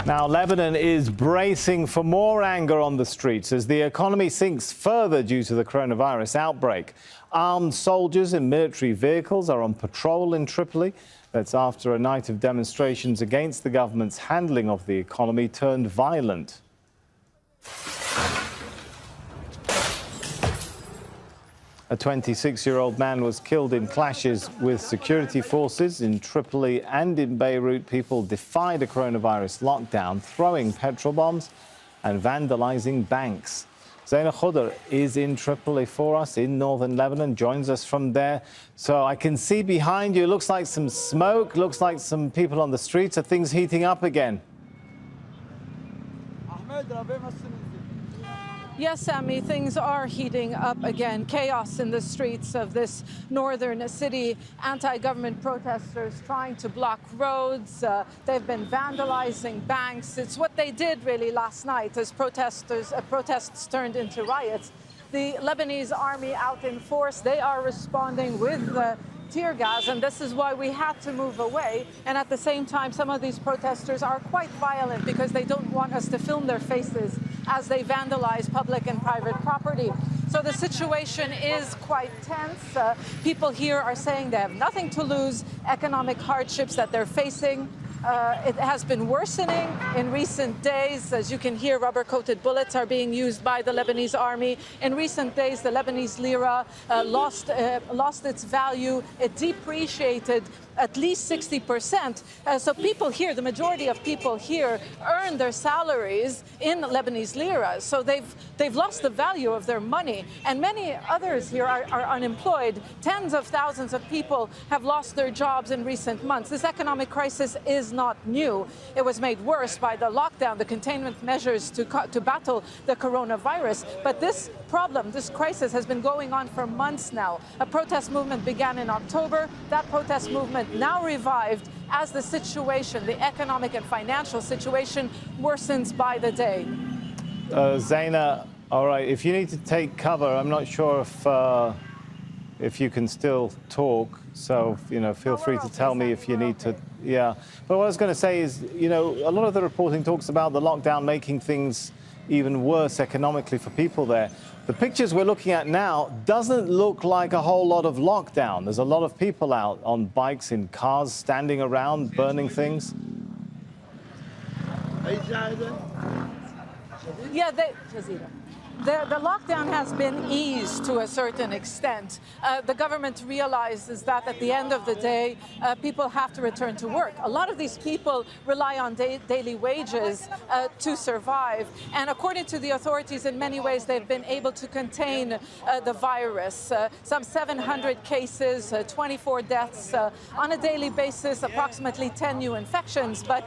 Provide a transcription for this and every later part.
Now, Lebanon is bracing for more anger on the streets as the economy sinks further due to the coronavirus outbreak. Armed soldiers in military vehicles are on patrol in Tripoli. That's after a night of demonstrations against the government's handling of the economy turned violent. A 26-year-old man was killed in clashes with security forces in Tripoli and in Beirut. People defied a coronavirus lockdown, throwing petrol bombs and vandalizing banks. Zaina Khudr is in Tripoli for us in northern Lebanon, joins us from there. So I can see behind you, looks like some smoke, looks like some people on the streets. Are things heating up again? Yes, Sammy, things are heating up again. Chaos in the streets of this northern city. Anti-government protesters trying to block roads. They've been vandalizing banks. It's what they did really last night as protests turned into riots. The Lebanese army out in force, they are responding with tear gas, and this is why we had to move away. And at the same time, some of these protesters are quite violent because they don't want us to film their faces as they vandalize public and private property. So the situation is quite tense. People here are saying they have nothing to lose, economic hardships that they're facing. It has been worsening in recent days. As you can hear, rubber-coated bullets are being used by the Lebanese army. In recent days, the Lebanese lira lost its value. It depreciated at least 60%. So people here, the majority of people here, earn their salaries in Lebanese lira. So they've lost the value of their money. And many others here are unemployed. Tens of thousands of people have lost their jobs in recent months. This economic crisis is not new. It was made worse by the lockdown, the containment measures to battle the coronavirus. But this problem, this crisis, has been going on for months now. A protest movement began in October. That protest movement now revived as the situation, the economic and financial situation, worsens by the day. Zaina, all right, if you need to take cover, I'm not sure if you can still talk, so, feel free to tell me if you need to. Yeah, but what I was going to say is, a lot of the reporting talks about the lockdown making things even worse economically for people there. The pictures we're looking at now doesn't look like a whole lot of lockdown. There's a lot of people out on bikes, in cars, standing around, burning things. Yeah, the lockdown has been eased to a certain extent. The government realizes that at the end of the day, people have to return to work. A lot of these people rely on daily wages to survive. And according to the authorities, in many ways, they've been able to contain the virus. Some 700 cases, 24 deaths on a daily basis, approximately 10 new infections. But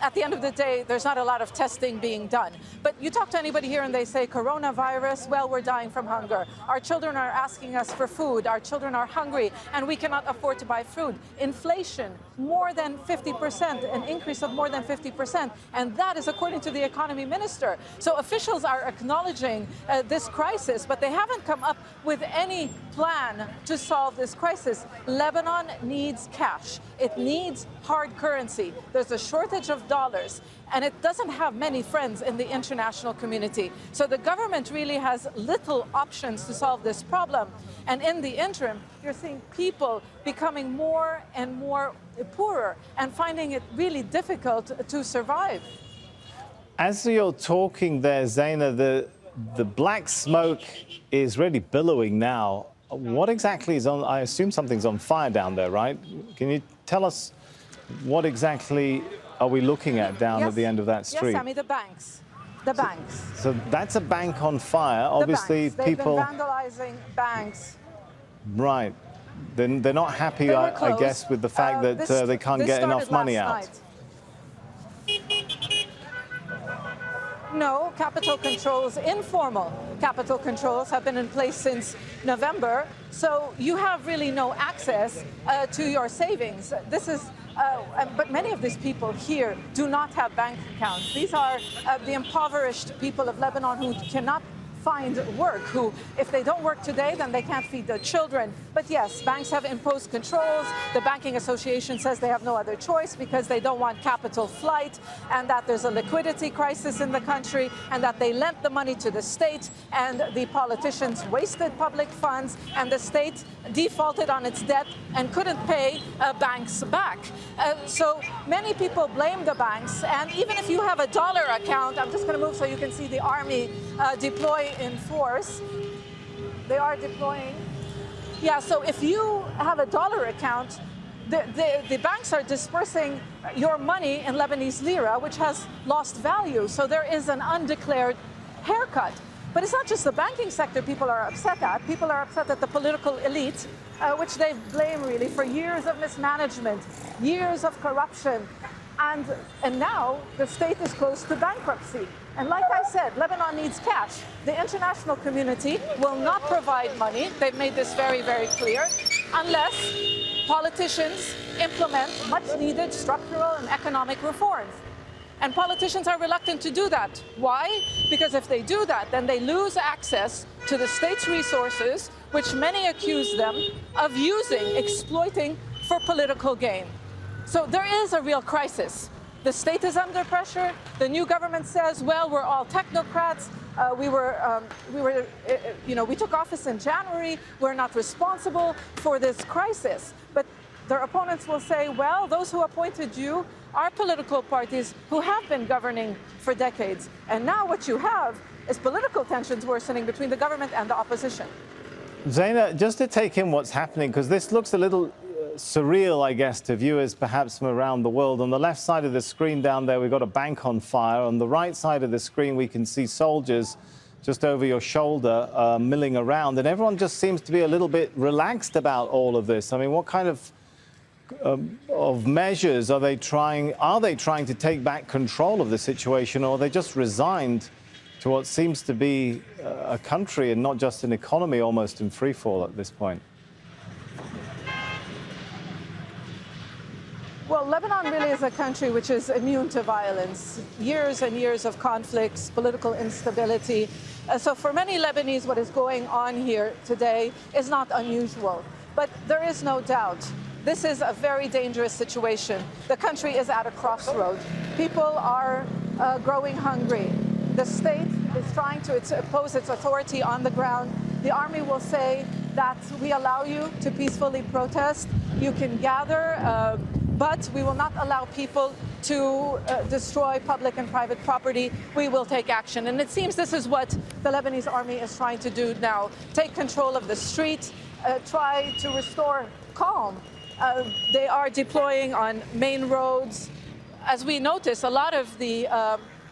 at the end of the day, there's not a lot of testing being done. But you talk to anybody here and they say, coronavirus, well, we're dying from hunger. Our children are asking us for food. Our children are hungry, and we cannot afford to buy food. Inflation, more than 50%, an increase of more than 50%. And that is according to the economy minister. So officials are acknowledging this crisis, but they haven't come up with any plan to solve this crisis. Lebanon needs cash. It needs hard currency. There's a shortage of dollars, and it doesn't have many friends in the international community. So the government really has little options to solve this problem. And in the interim, you're seeing people becoming more and more poorer and finding it really difficult to survive. As you're talking there, Zaina, the black smoke is really billowing now. What exactly is on? I assume something's on fire down there, right? Can you tell us what exactly are we looking at down at the end of that street? Yes, Sammy, the banks. The banks. So that's a bank on fire. Obviously, people... They've been vandalizing banks. Right. Then they're not happy, I guess, with the fact that they can't get enough money out. No, capital controls, informal capital controls, have been in place since November. So you have really no access to your savings. This is, but many of these people here do not have bank accounts. These are the impoverished people of Lebanon who cannot find work, who, if they don't work today, then they can't feed their children. But yes, banks have imposed controls. The Banking Association says they have no other choice because they don't want capital flight, and that there's a liquidity crisis in the country, and that they lent the money to the state, and the politicians wasted public funds, and the state defaulted on its debt and couldn't pay banks back. So many people blame the banks, and even if you have a dollar account, I'm just going to move so you can see the army deploy in force. They are deploying. Yeah, so if you have a dollar account, the banks are dispersing your money in Lebanese lira, which has lost value. So there is an undeclared haircut. But it's not just the banking sector people are upset at. People are upset at the political elite, which they blame really for years of mismanagement, years of corruption. And now the state is close to bankruptcy. And like I said, Lebanon needs cash. The international community will not provide money. They've made this very, very clear, unless politicians implement much needed structural and economic reforms. And politicians are reluctant to do that. Why? Because if they do that, then they lose access to the state's resources, which many accuse them of using, exploiting for political gain. So there is a real crisis. The state is under pressure. The new government says, well, we're all technocrats. We took office in January. We're not responsible for this crisis. But their opponents will say, well, those who appointed you are political parties who have been governing for decades. And now what you have is political tensions worsening between the government and the opposition. Zaina, just to take in what's happening, because this looks a little surreal, I guess, to viewers perhaps from around the world. On the left side of the screen down there, we've got a bank on fire. On the right side of the screen, we can see soldiers just over your shoulder milling around. And everyone just seems to be a little bit relaxed about all of this. I mean, what kind of measures are they trying to take back control of the situation, or are they just resigned to what seems to be a country and not just an economy almost in free fall at this point? Well, Lebanon really is a country which is immune to violence. Years and years of conflicts, political instability. So for many Lebanese, what is going on here today is not unusual. But there is no doubt this is a very dangerous situation. The country is at a crossroad. People are growing hungry. The state is trying to impose its authority on the ground. The army will say that we allow you to peacefully protest. You can gather, but we will not allow people to destroy public and private property. We will take action. And it seems this is what the Lebanese army is trying to do now. Take control of the street, try to restore calm. They are deploying on main roads. As we notice, a lot of the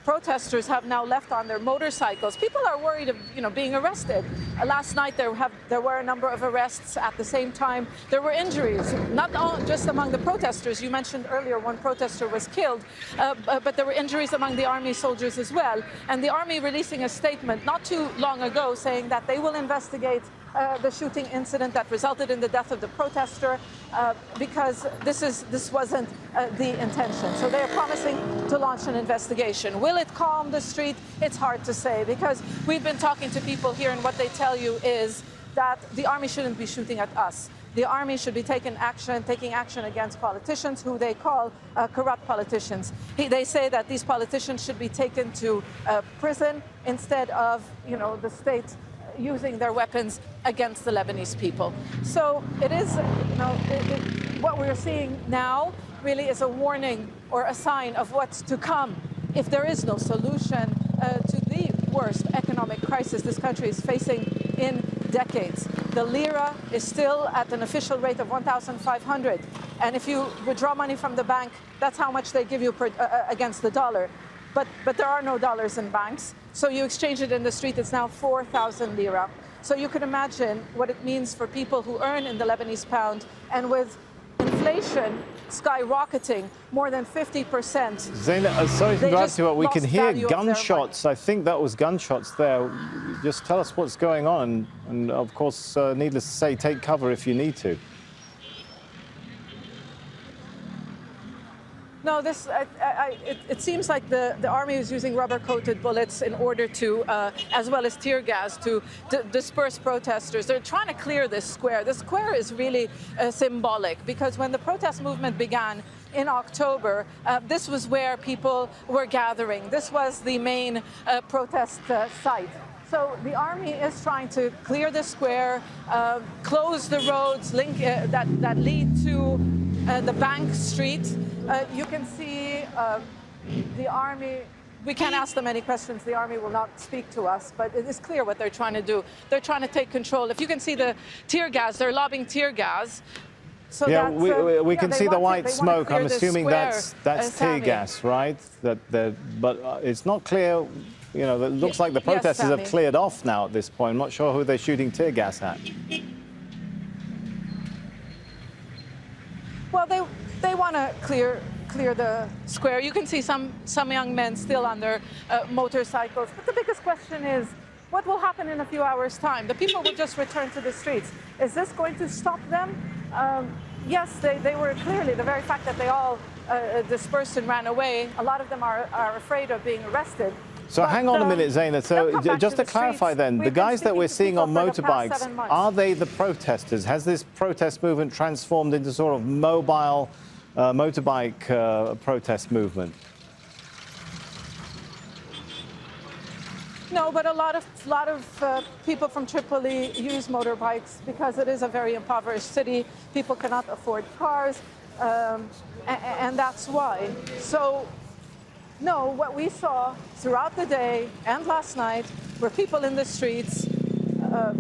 protesters have now left on their motorcycles. People are worried of, being arrested. Last night there were a number of arrests. At the same time, there were injuries, not just among the protesters. You mentioned earlier one protester was killed, but there were injuries among the army soldiers as well. And the army releasing a statement not too long ago saying that they will investigate the shooting incident that resulted in the death of the protester, because this wasn't the intention. So they are promising to launch an investigation. Will it calm the street? It's hard to say, because we've been talking to people here, and what they tell you is that the army shouldn't be shooting at us. The army should be taking action against politicians who they call corrupt politicians. They say that these politicians should be taken to prison instead of, the state using their weapons against the Lebanese people. So it is, what we're seeing now really is a warning or a sign of what's to come if there is no solution to the worst economic crisis this country is facing in decades. The lira is still at an official rate of 1,500. And if you withdraw money from the bank, that's how much they give you against the dollar. But there are no dollars in banks. So you exchange it in the street, it's now 4,000 lira. So you can imagine what it means for people who earn in the Lebanese pound, and with inflation skyrocketing more than 50%. Zaina, sorry to interrupt you, but we can hear gunshots. I think that was gunshots there. Just tell us what's going on. And of course, needless to say, take cover if you need to. No, it seems like the army is using rubber-coated bullets in order to, as well as tear gas, to disperse protesters. They're trying to clear this square. The square is really symbolic because when the protest movement began in October, this was where people were gathering. This was the main protest site. So the army is trying to clear the square, close the roads that lead to the Bank Street. You can see the army. We can't ask them any questions. The army will not speak to us, but it is clear what they're trying to do. They're trying to take control. If you can see the tear gas, they're lobbing tear gas. So yeah, we can see the white smoke. I'm assuming that's tear gas, right? But it's not clear. You know, it looks like the protesters have cleared off now at this point. I'm not sure who they're shooting tear gas at. Well, they want to clear the square. You can see some young men still on their motorcycles. But the biggest question is, what will happen in a few hours' time? The people will just return to the streets. Is this going to stop them? Yes, they were clearly, the very fact that they all dispersed and ran away, a lot of them are afraid of being arrested. So hang on a minute, Zaina. So just to clarify then, the guys that we're seeing on motorbikes, are they the protesters? Has this protest movement transformed into sort of mobile motorbike protest movement? No, but a lot of people from Tripoli use motorbikes because it is a very impoverished city. People cannot afford cars, and that's why. So, no, what we saw throughout the day and last night were people in the streets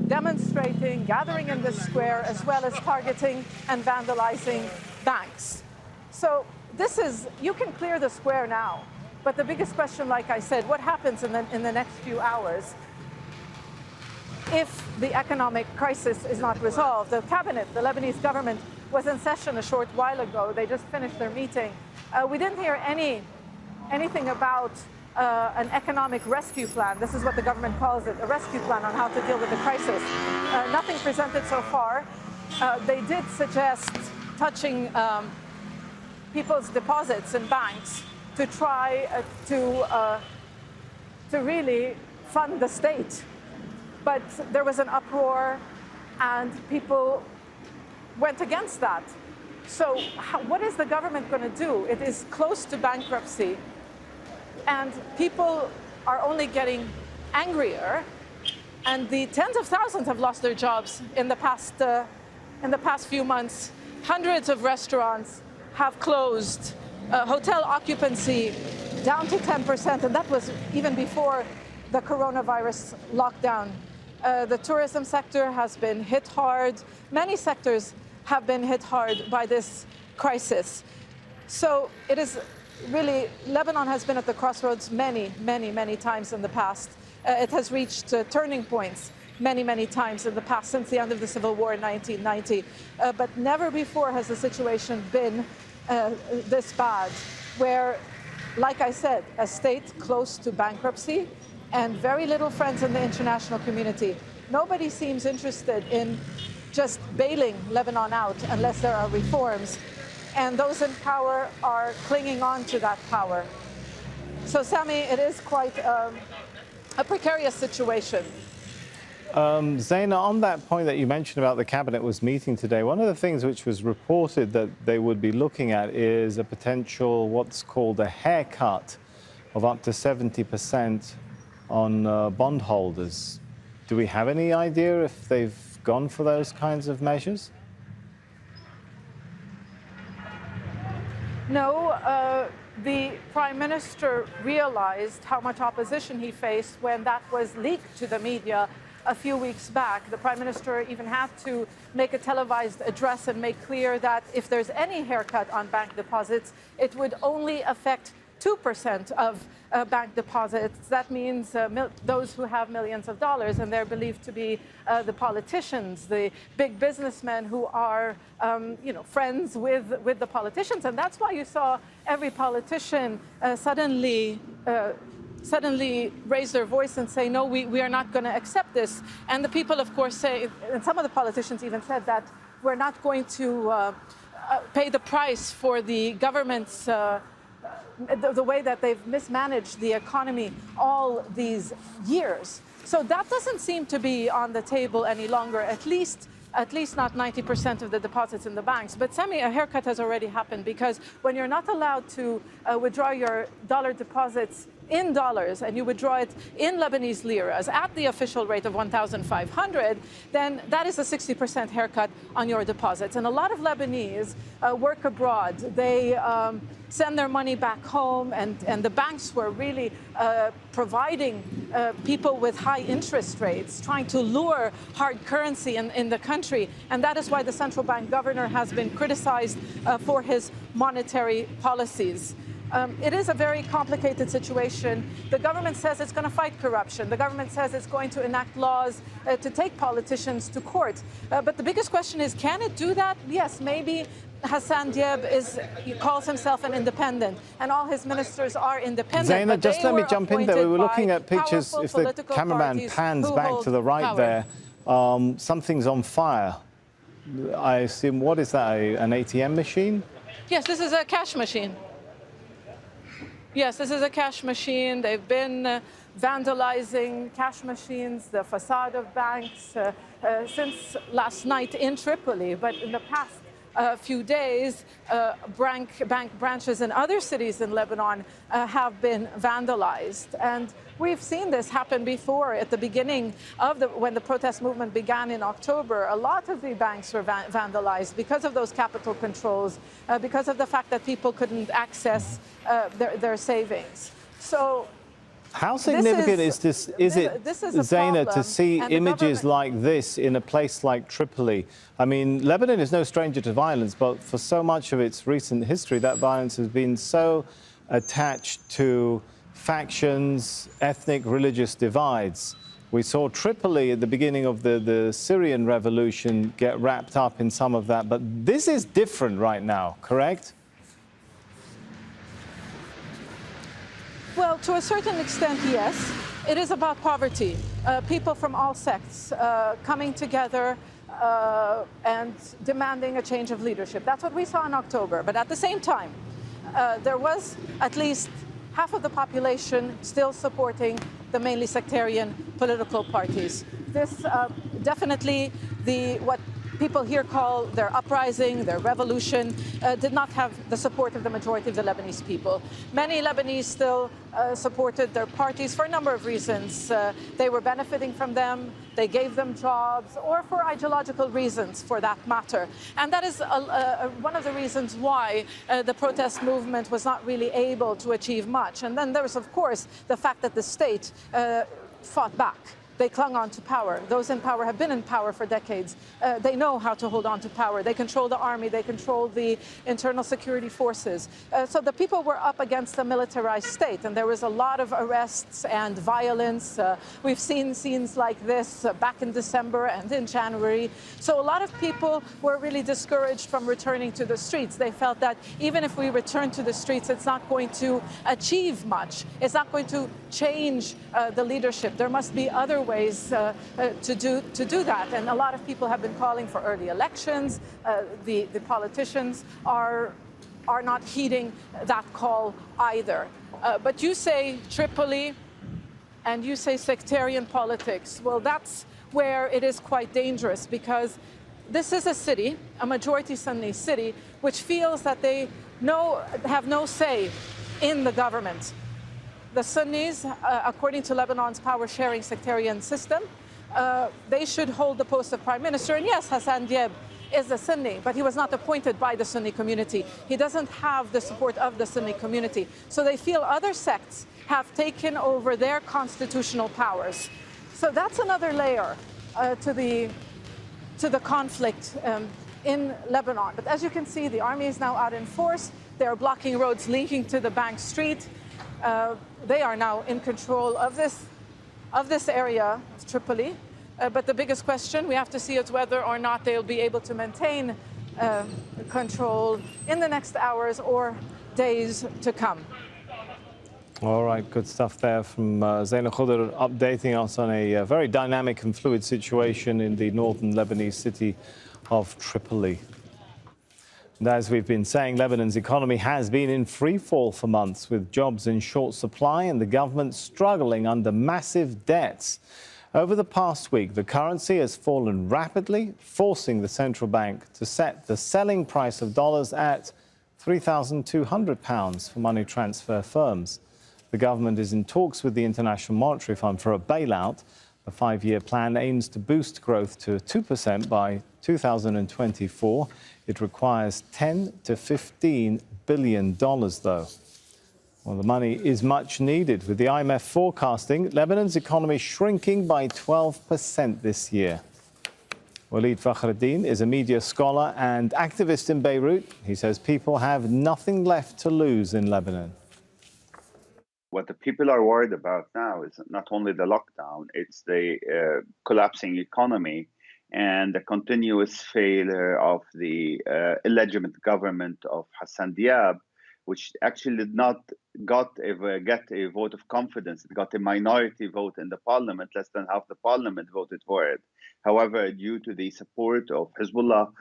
demonstrating, gathering in the square, as well as targeting and vandalizing banks. So this is, you can clear the square now, but the biggest question, like I said, what happens in the next few hours if the economic crisis is not resolved? The cabinet, the Lebanese government, was in session a short while ago. They just finished their meeting. We didn't hear anything about an economic rescue plan. This is what the government calls it, a rescue plan on how to deal with the crisis. Nothing presented so far. They did suggest touching people's deposits in banks to try to really fund the state. But there was an uproar and people went against that. So what is the government going to do? It is close to bankruptcy. And people are only getting angrier. And the tens of thousands have lost their jobs in the past few months. Hundreds of restaurants have closed. Hotel occupancy down to 10%, and that was even before the coronavirus lockdown. The tourism sector has been hit hard. Many sectors have been hit hard by this crisis. So it is really, Lebanon has been at the crossroads many times in the past. It has reached turning points many times in the past since the end of the civil war in 1990. But never before has the situation been this bad, where, like I said, a state close to bankruptcy and very little friends in the international community. Nobody seems interested in just bailing Lebanon out unless there are reforms. And those in power are clinging on to that power. So, Sami, it is quite a precarious situation. Zaina, on that point that you mentioned about the cabinet was meeting today, one of the things which was reported that they would be looking at is a potential what's called a haircut of up to 70% on bondholders. Do we have any idea if they've gone for those kinds of measures? No, the Prime Minister realized how much opposition he faced when that was leaked to the media a few weeks back. The Prime Minister even had to make a televised address and make clear that if there's any haircut on bank deposits, it would only affect 2% of bank deposits. That means those who have millions of dollars, and they're believed to be the politicians, the big businessmen who are, friends with the politicians. And that's why you saw every politician suddenly raise their voice and say, no, we are not going to accept this. And the people, of course, say, and some of the politicians even said that we're not going to pay the price for the government's the way that they've mismanaged the economy all these years. So that doesn't seem to be on the table any longer, at least not 90% of the deposits in the banks. But Sami, a haircut has already happened, because when you're not allowed to withdraw your dollar deposits in dollars and you withdraw it in Lebanese liras at the official rate of 1,500, then that is a 60% haircut on your deposits. And a lot of Lebanese work abroad. They send their money back home, and the banks were really providing people with high interest rates, trying to lure hard currency in the country. And that is why the central bank governor has been criticized for his monetary policies. It is a very complicated situation. The government says it's going to fight corruption. The government says it's going to enact laws to take politicians to court. But the biggest question is, can it do that? Yes, maybe Hassan Diab calls himself an independent, and all his ministers are independent. Zaina, just let me jump in there. We were looking at pictures. If the cameraman pans back to the right there, something's on fire. I assume, what is that, an ATM machine? Yes, this is a cash machine. Yes, this is a cash machine. They've been vandalizing cash machines, the facade of banks, since last night in Tripoli. But in the past few days, bank branches in other cities in Lebanon have been vandalized. And we've seen this happen before. At the beginning of when the protest movement began in October, a lot of the banks were vandalized because of those capital controls, because of the fact that people couldn't access their savings. So how significant is Zaina, to see images like this in a place like Tripoli? I mean, Lebanon is no stranger to violence, but for so much of its recent history, that violence has been so attached to factions, ethnic, religious divides. We saw Tripoli at the beginning of the Syrian revolution get wrapped up in some of that, but this is different right now, correct? Well, to a certain extent, yes. It is about poverty. People from all sects coming together and demanding a change of leadership. That's what we saw in October. But at the same time, there was at least half of the population still supporting the mainly sectarian political parties. This definitely, what people here call their uprising, their revolution, did not have the support of the majority of the Lebanese people. Many Lebanese still supported their parties for a number of reasons. They were benefiting from them, they gave them jobs, or for ideological reasons, for that matter. And that is one of the reasons why the protest movement was not really able to achieve much. And then there was, of course, the fact that the state fought back. They clung on to power. Those in power have been in power for decades. They know how to hold on to power. They control the army. They control the internal security forces. So the people were up against a militarized state, and there was a lot of arrests and violence. We've seen scenes like this back in December and in January. So a lot of people were really discouraged from returning to the streets. They felt that even if we return to the streets, it's not going to achieve much. It's not going to change the leadership. There must be other ways to do that. And a lot of people have been calling for early elections. The politicians are not heeding that call either. But you say Tripoli and you say sectarian politics. Well, that's where it is quite dangerous, because this is a city, a majority Sunni city, which feels that they have no say in the government. The Sunnis, according to Lebanon's power-sharing sectarian system, they should hold the post of prime minister. And yes, Hassan Diab is a Sunni, but he was not appointed by the Sunni community. He doesn't have the support of the Sunni community. So they feel other sects have taken over their constitutional powers. So that's another layer to the conflict in Lebanon. But as you can see, the army is now out in force. They are blocking roads leading to the bank street. They are now in control of this area of Tripoli. But the biggest question we have to see is whether or not they'll be able to maintain control in the next hours or days to come. All right, good stuff there from Zaina Khudr, updating us on a very dynamic and fluid situation in the northern Lebanese city of Tripoli. And as we've been saying, Lebanon's economy has been in free fall for months, with jobs in short supply and the government struggling under massive debts. Over the past week, the currency has fallen rapidly, forcing the central bank to set the selling price of dollars at £3,200 for money transfer firms. The government is in talks with the International Monetary Fund for a bailout. The five-year plan aims to boost growth to 2% by 2024. It requires $10 to $15 billion, though. Well, the money is much needed, with the IMF forecasting Lebanon's economy shrinking by 12% this year. Walid Fakhreddin is a media scholar and activist in Beirut. He says people have nothing left to lose in Lebanon. What the people are worried about now is not only the lockdown, it's the collapsing economy and the continuous failure of the illegitimate government of Hassan Diab, which actually did not get a vote of confidence. It got a minority vote in the parliament. Less than half the parliament voted for it. However, due to the support of Hezbollah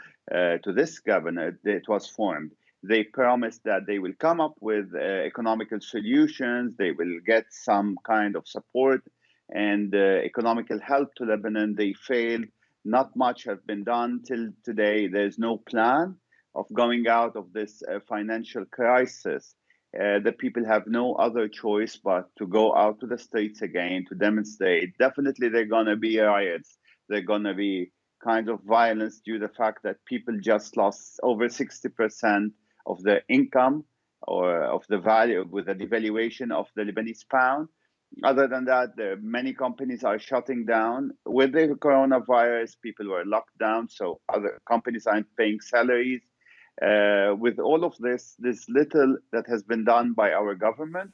to this government, it was formed. They promised that they will come up with economical solutions. They will get some kind of support and economical help to Lebanon. They failed. Not much has been done till today. There's no plan of going out of this financial crisis. The people have no other choice but to go out to the streets again to demonstrate. Definitely, there are going to be riots. There are going to be kind of violence due to the fact that people just lost over 60% of their income or of the value with the devaluation of the Lebanese pound. Other than that, many companies are shutting down. With the coronavirus, people were locked down, so other companies aren't paying salaries. With all of this, there's little that has been done by our government.